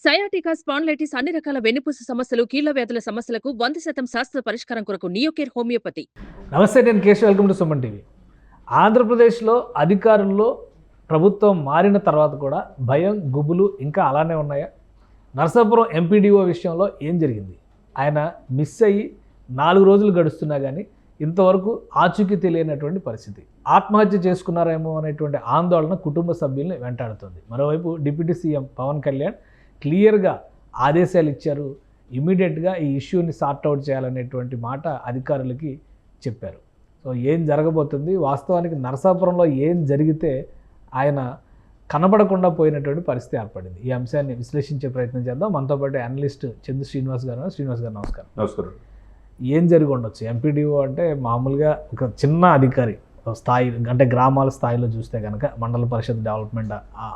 Sciatica, spondylitis అన్ని రకాల వెన్నుపూస సమస్యలు, కీళ్ల వ్యాధుల సమస్యలకు 100% శాశ్వత పరిష్కారం కొరకు నియోకేర్ హోమియోపతి. నమస్తే, నేను Keshav. Welcome to Suman TV. ఆంధ్రప్రదేశ్లో అధికారుల్లో ప్రభుత్వం మారిన తర్వాత కూడా భయం, గుబులు ఇంకా అలానే ఉన్నాయా? నరసాపురం ఎంపీడీఓ విషయంలో ఏం జరిగింది? ఆయన మిస్ అయ్యి 4 రోజులు గడుస్తున్నా కానీ ఇంతవరకు ఆచూకీ తెలియనటువంటి పరిస్థితి. ఆత్మహత్య చేసుకున్నారేమో అనేటువంటి ఆందోళన కుటుంబ సభ్యుల్ని వెంటాడుతుంది. మరోవైపు డిప్యూటీ సీఎం పవన్ కళ్యాణ్ క్లియర్గా ఆదేశాలు ఇచ్చారు. ఇమీడియట్గా ఈ ఇష్యూని సార్ట్అవుట్ చేయాలనేటువంటి మాట అధికారులకి చెప్పారు. సో ఏం జరగబోతుంది, వాస్తవానికి నరసాపురంలో ఏం జరిగితే ఆయన కనబడకుండా పోయినటువంటి పరిస్థితి ఏర్పడింది. ఈ అంశాన్ని విశ్లేషించే ప్రయత్నం చేద్దాం. మనతో పాటు అనలిస్ట్ చందు శ్రీనివాస్ గారు. శ్రీనివాస్ గారు నమస్కారం. నమస్కారం. ఏం జరిగి ఉండొచ్చు? ఎంపీడీఓ అంటే మామూలుగా ఒక చిన్న అధికారి స్థాయి, అంటే గ్రామాల స్థాయిలో చూస్తే కనుక మండల పరిషత్ డెవలప్మెంట్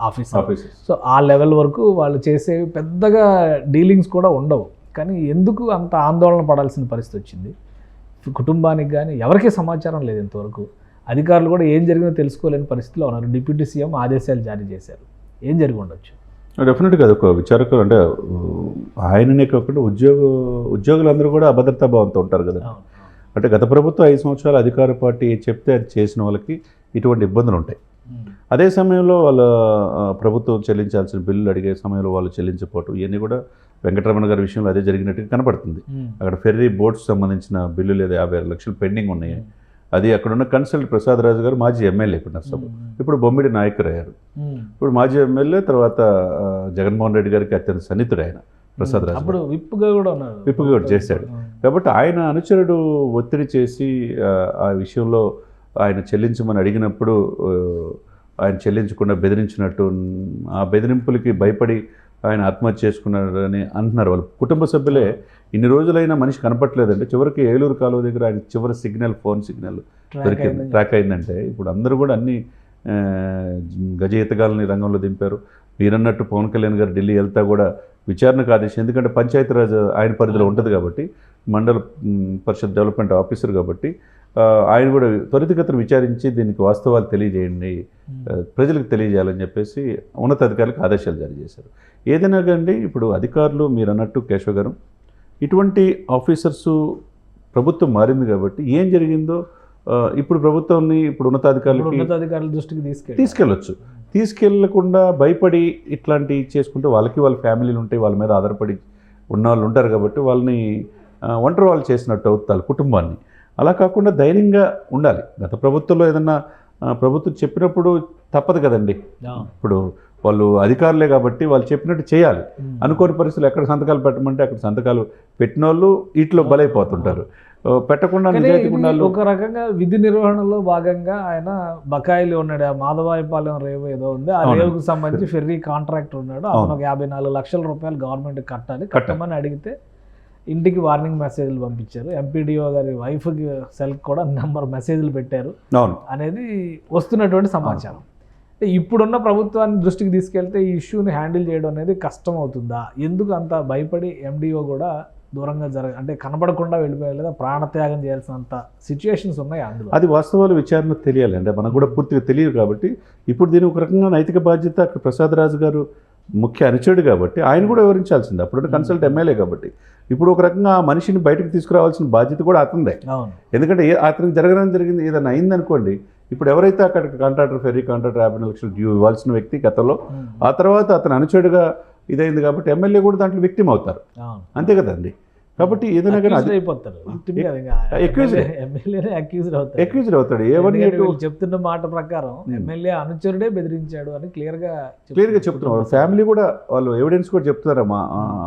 ఆఫీసర్. సో ఆ లెవెల్ వరకు వాళ్ళు చేసేవి పెద్దగా డీలింగ్స్ కూడా ఉండవు. కానీ ఎందుకు అంత ఆందోళన పడాల్సిన పరిస్థితి వచ్చింది? కుటుంబానికి కానీ ఎవరికీ సమాచారం లేదు ఇంతవరకు. అధికారులు కూడా ఏం జరిగిందో తెలుసుకోలేని పరిస్థితిలో ఉన్నారు. డిప్యూటీ సీఎం ఆదేశాలు జారీ చేశారు. ఏం జరిగి ఉండొచ్చు? డెఫినెట్గా అది ఒక విచారకులు, అంటే ఆయననే కాకుండా ఉద్యోగులందరూ కూడా అభద్రతా భావంతో ఉంటారు కదా. అంటే గత ప్రభుత్వం 5 సంవత్సరాలు అధికార పార్టీ చెప్తే అది చేసిన వాళ్ళకి ఇటువంటి ఇబ్బందులు ఉంటాయి. అదే సమయంలో వాళ్ళ ప్రభుత్వం చెల్లించాల్సిన బిల్లులు అడిగే సమయంలో వాళ్ళు చెల్లించకపోవటం, ఇవన్నీ కూడా వెంకటరమణ గారి విషయంలో అదే జరిగినట్టుగా కనపడుతుంది. అక్కడ ఫెర్రీ బోట్స్ సంబంధించిన బిల్లులు ఏదో 56 లక్షలు పెండింగ్ ఉన్నాయి. అది అక్కడున్న కన్సల్ట్ ప్రసాద్ రాజు గారు మాజీ ఎమ్మెల్యే, ఇప్పుడు నర్సాపురం, ఇప్పుడు బొమ్మిడి నాయకుడు అయ్యారు. ఇప్పుడు మాజీ ఎమ్మెల్యే, తర్వాత జగన్మోహన్ రెడ్డి గారికి అత్యంత సన్నిహితుడు ఆయన ప్రసాద్ రాజు. అప్పుడు విప్పుగా కూడా చేశాడు. కాబట్టి ఆయన అనుచరుడు ఒత్తిడి చేసి ఆ విషయంలో ఆయన చెల్లించమని అడిగినప్పుడు ఆయన చెల్లించకుండా బెదిరించినట్టు, ఆ బెదిరింపులకి భయపడి ఆయన ఆత్మహత్య చేసుకున్నాడని అంటున్నారు వాళ్ళ కుటుంబ సభ్యులే. ఇన్ని రోజులైనా మనిషి కనపట్లేదంటే చివరికి ఏలూరు కాలువ దగ్గర ఆయన చివరి ఫోన్ సిగ్నల్ దొరికింది, ట్రాక్ అయిందంటే ఇప్పుడు అందరూ కూడా అన్ని గజ ఈతగాలని రంగంలో దింపారు. మీరన్నట్టు పవన్ కళ్యాణ్ గారు ఢిల్లీ వెళ్తా కూడా విచారణకు ఆదేశం, ఎందుకంటే పంచాయతీరాజ్ ఆయన పరిధిలో ఉంటుంది కాబట్టి, మండల పరిషత్ డెవలప్మెంట్ ఆఫీసర్ కాబట్టి ఆయన కూడా త్వరితగతిన విచారించి దీనికి వాస్తవాలు తెలియజేయండి, ప్రజలకు తెలియజేయాలని చెప్పేసి ఉన్నతాధికారులకు ఆదేశాలు జారీ చేశారు. ఏదైనా కానీ ఇప్పుడు అధికారులు మీరు అన్నట్టు కేశవ్ గారు, ఇటువంటి ఆఫీసర్సు ప్రభుత్వం మారింది కాబట్టి ఏం జరిగిందో ఇప్పుడు ప్రభుత్వాన్ని ఇప్పుడు ఉన్నతాధికారుల దృష్టికి తీసుకెళ్ళొచ్చు. తీసుకెళ్లకుండా భయపడి ఇట్లాంటివి చేసుకుంటే వాళ్ళ ఫ్యామిలీలు ఉంటాయి, వాళ్ళ మీద ఆధారపడి ఉన్న వాళ్ళు ఉంటారు కాబట్టి వాళ్ళని ఒంటరి వాళ్ళు చేసినట్టు అవుతారు కుటుంబాన్ని. అలా కాకుండా ధైర్యంగా ఉండాలి. గత ప్రభుత్వంలో ఏదన్నా ప్రభుత్వం చెప్పినప్పుడు తప్పదు కదండి. ఇప్పుడు వాళ్ళు అధికారులే కాబట్టి వాళ్ళు చెప్పినట్టు చేయాలి. అనుకోని పరిస్థితులు ఎక్కడ సంతకాలు పెట్టమంటే అక్కడ సంతకాలు పెట్టిన వాళ్ళు వీటిలో బలైపోతుంటారు. పెట్టకుండా ఒక రకంగా విధి నిర్వహణలో భాగంగా ఆయన బకాయిలు ఉన్నాడు. మాధవాయిపాలెం రేవు ఏదో ఉంది, ఆ రేవుకు సంబంధించి ఫెర్రీ కాంట్రాక్టర్ ఉన్నాడు. అతను 54 లక్షల రూపాయలు గవర్నమెంట్ కట్టమని అడిగితే ఇంటికి వార్నింగ్ మెసేజ్లు పంపించారు. ఎంపీడీఓ గారి వైఫ్కి సెల్కి కూడా నెంబర్ మెసేజ్లు పెట్టారు అనేది వస్తున్నటువంటి సమాచారం. ఇప్పుడున్న ప్రభుత్వాన్ని దృష్టికి తీసుకెళ్తే ఈ ఇష్యూని హ్యాండిల్ చేయడం అనేది కష్టం అవుతుందా? ఎందుకు అంత భయపడి ఎండిఓ కూడా దూరంగా అంటే కనపడకుండా వెళ్ళిపోయారు, లేదా ప్రాణత్యాగం చేయాల్సినంత సిచ్యువేషన్స్ ఉన్నాయి అందులో? అది వాస్తవాలు విచారణ తెలియాలి. అంటే మనకు కూడా పూర్తిగా తెలియదు కాబట్టి ఇప్పుడు దీని ఒక రకంగా నైతిక బాధ్యత అక్కడ ప్రసాద్ రాజు గారు ముఖ్య అనుచరుడు కాబట్టి ఆయన కూడా వివరించాల్సింది. అప్పుడు కన్సల్ట్ ఎమ్మెల్యే కాబట్టి ఇప్పుడు ఒక రకంగా ఆ మనిషిని బయటకు తీసుకురావాల్సిన బాధ్యత కూడా అతనిదే. ఎందుకంటే అతనికి జరిగింది ఏదైనా అయిందనుకోండి, ఇప్పుడు ఎవరైతే అక్కడ కాంట్రాక్టర్ ఫెర్రీ కాంట్రాక్టర్ 54 లక్షలు డ్యూ ఇవ్వాల్సిన వ్యక్తి గతంలో, ఆ తర్వాత అతను అనుచరుడుగా ఇదైంది కాబట్టి ఎమ్మెల్యే కూడా దాంట్లో విక్టిమ్ అవుతారు, అంతే కదండి. కాబట్టి ఏదైనా కానీ అక్యూజ్డ్ అవుతాడు. చెప్తున్న మాట ప్రకారం ఎమ్మెల్యే అనుచరుడే బెదిరించాడు అని క్లియర్గా చెప్తున్నారు. ఫ్యామిలీ కూడా వాళ్ళు ఎవిడెన్స్ కూడా చెప్తున్నారు.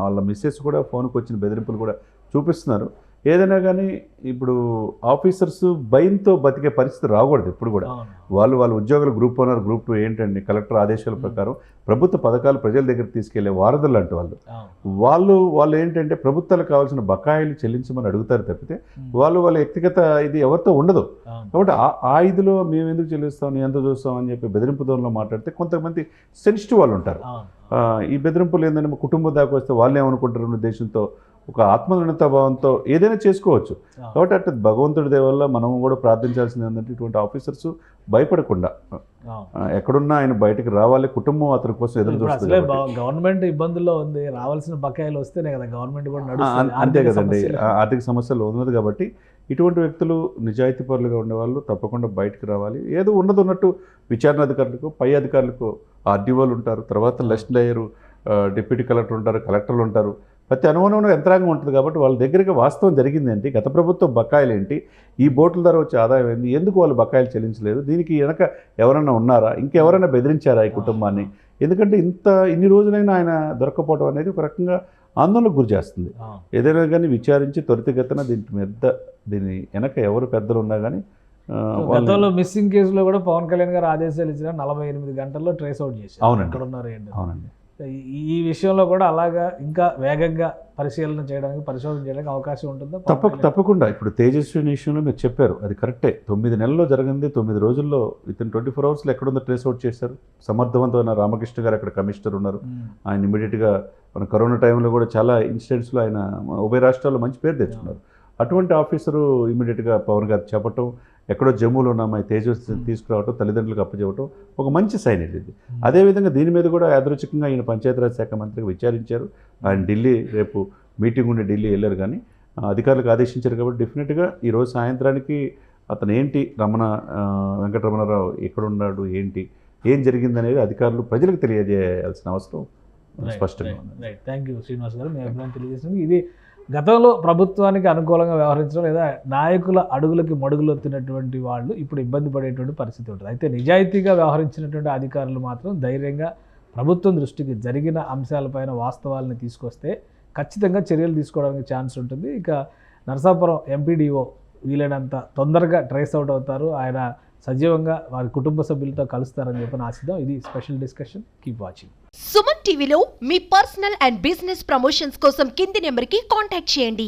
వాళ్ళ మిస్సెస్ కూడా ఫోన్కి వచ్చిన బెదిరింపులు కూడా చూపిస్తున్నారు. ఏదైనా కానీ ఇప్పుడు ఆఫీసర్స్ భయంతో బతికే పరిస్థితి రాకూడదు ఎప్పుడు కూడా. వాళ్ళ ఉద్యోగులు గ్రూప్ 1 గ్రూప్ 2 ఏంటండి, కలెక్టర్ ఆదేశాల ప్రకారం ప్రభుత్వ పథకాలు ప్రజల దగ్గర తీసుకెళ్లే వారధులు లాంటి వాళ్ళు ఏంటంటే ప్రభుత్వాలకు కావాల్సిన బకాయిలు చెల్లించమని అడుగుతారు తప్పితే వాళ్ళ వ్యక్తిగత ఇది ఎవరితో ఉండదు. కాబట్టి ఆ ఇదిలో మేము ఎందుకు చెల్లిస్తాం, నేను ఎంత చూస్తాం అని చెప్పి బెదిరింపు ధోరణిలో మాట్లాడితే కొంతమంది సెన్సిటివ్ వాళ్ళు ఉంటారు. ఈ బెదిరింపులు ఏంటంటే మా కుటుంబం దాకా వస్తే వాళ్ళు ఏమనుకుంటారు అనే ఉద్దేశంతో ఒక ఆత్మనిర్భరత భావంతో ఏదైనా చేసుకోవచ్చు. కాబట్టి అట్లా భగవంతుడి దయ వల్ల మనం కూడా ప్రార్థించాల్సింది ఏంటంటే ఇటువంటి ఆఫీసర్స్ భయపడకుండా ఎక్కడున్నా ఆయన బయటకు రావాలి, కుటుంబం అతని కోసం ఎదురు ఇప్పుడు చూస్తుంది అసలే కాబట్టి. గవర్నమెంట్ ఇబ్బందుల్లో ఉంది, రావాల్సిన బకాయిలు వస్తేనే కదా గవర్నమెంట్ కూడా నడుస్తుంది. అంతే ఆర్థిక కదండి, సమస్యలు. ఆర్థిక సమస్యలు ఉన్నది కాబట్టి ఇటువంటి వ్యక్తులు నిజాయితీ పరులుగా ఉండేవాళ్ళు తప్పకుండా బయటకు రావాలి. ఏదో ఉన్నది ఉన్నట్టు విచారణ అధికారులకు, పై అధికారులకు ఆర్డీఓలు ఉంటారు, తర్వాత లెస్ట్ లేయరు, డిప్యూటీ కలెక్టర్ ఉంటారు, కలెక్టర్లు ఉంటారు, ప్రతి అనుమానం యంత్రాంగం ఉంటుంది కాబట్టి వాళ్ళ దగ్గరికి వాస్తవం జరిగింది ఏంటి, గత ప్రభుత్వం బకాయిలు ఏంటి, ఈ బోట్ల ద్వారా వచ్చే ఆదాయం ఏంటి, ఎందుకు వాళ్ళు బకాయిలు చెల్లించలేదు, దీనికి వెనక ఎవరైనా ఉన్నారా, ఇంకెవరైనా బెదిరించారా ఈ కుటుంబాన్ని, ఎందుకంటే ఇన్ని రోజులైనా ఆయన దొరకపోవడం అనేది ఒక రకంగా ఆందోళనకు గురి చేస్తుంది. ఏదైనా కానీ విచారించి త్వరితగతిన దీని వెనక ఎవరు పెద్దలు ఉన్నా కానీ గతంలో మిస్సింగ్ కేసులో కూడా పవన్ కళ్యాణ్ గారు ఆదేశాలు ఇచ్చిన 48 గంటల్లో ట్రేస్ అవుట్ చేశారు. అవునండి. ఎక్కడ ఉన్నారు ఏంటి. అవునండి. ఈ విషయంలో కూడా అలాగా ఇంకా వేగంగా పరిశోధన చేయడానికి అవకాశం ఉంటుందా? తప్పకుండా. ఇప్పుడు తేజస్విని విషయంలో మీరు చెప్పారు, అది కరెక్టే. 9 నెలల్లో జరిగింది, 9 రోజుల్లో వితిన్ 24 అవర్స్లో ఎక్కడుందో ట్రేస్ అవుట్ చేశారు. సమర్థవంతమైన రామకృష్ణ గారు అక్కడ కమిషనర్ ఉన్నారు, ఆయన ఇమీడియట్గా మన కరోనా టైంలో కూడా చాలా ఇన్సిడెంట్స్లో ఆయన ఉభయ రాష్ట్రాల్లో మంచి పేరు తెచ్చుకున్నారు. అటువంటి ఆఫీసరు ఇమీడియట్గా పవన్ గారు చెప్పటం, ఎక్కడో జమ్మూలో ఉన్న అమ్మాయి తేజస్విని తీసుకురావటం, తల్లిదండ్రులకు అప్పచెప్పటం ఒక మంచి సైన్ ఇది. అదేవిధంగా దీని మీద కూడా యాదృచ్ఛికంగా ఈయన పంచాయతీరాజ్ శాఖ మంత్రికి విచారించారు. ఆయన ఢిల్లీ రేపు మీటింగ్ ఉండి ఢిల్లీ వెళ్ళారు, కానీ అధికారులకు ఆదేశించారు కాబట్టి డెఫినెట్గా ఈరోజు సాయంత్రానికి అతను ఏంటి, వెంకటరమణారావు ఎక్కడున్నాడు, ఏం జరిగిందనేది అధికారులు ప్రజలకు తెలియజేయాల్సిన అవసరం స్పష్టంగా ఉంది. థ్యాంక్ యూ శ్రీనివాస్ గారు, మీ అభిప్రాయం తెలియజేసినందుకు. ఇది గతంలో ప్రభుత్వానికి అనుకూలంగా వ్యవహరించడం లేదా నాయకుల అడుగులకి మడుగులొత్తినటువంటి వాళ్ళు ఇప్పుడు ఇబ్బంది పడేటువంటి పరిస్థితి ఉంటుంది. అయితే నిజాయితీగా వ్యవహరించినటువంటి అధికారులు మాత్రం ధైర్యంగా ప్రభుత్వం దృష్టికి జరిగిన అంశాలపైన వాస్తవాలను తీసుకొస్తే ఖచ్చితంగా చర్యలు తీసుకోవడానికి ఛాన్స్ ఉంటుంది. ఇక నరసాపురం ఎంపీడీఓ వీలైనంత తొందరగా ట్రేస్ అవుట్ అవుతారు, ఆయన సజీవంగా వారి కుటుంబ సభ్యులతో కలుస్తారని చెప్పని ఆశిద్దాం. ఇది special discussion. Keep watching. Suman టీవీలో మీ పర్సనల్ అండ్ బిజినెస్ ప్రమోషన్స్ కోసం కింది నెంబర్కి కాంటాక్ట్ చేయండి.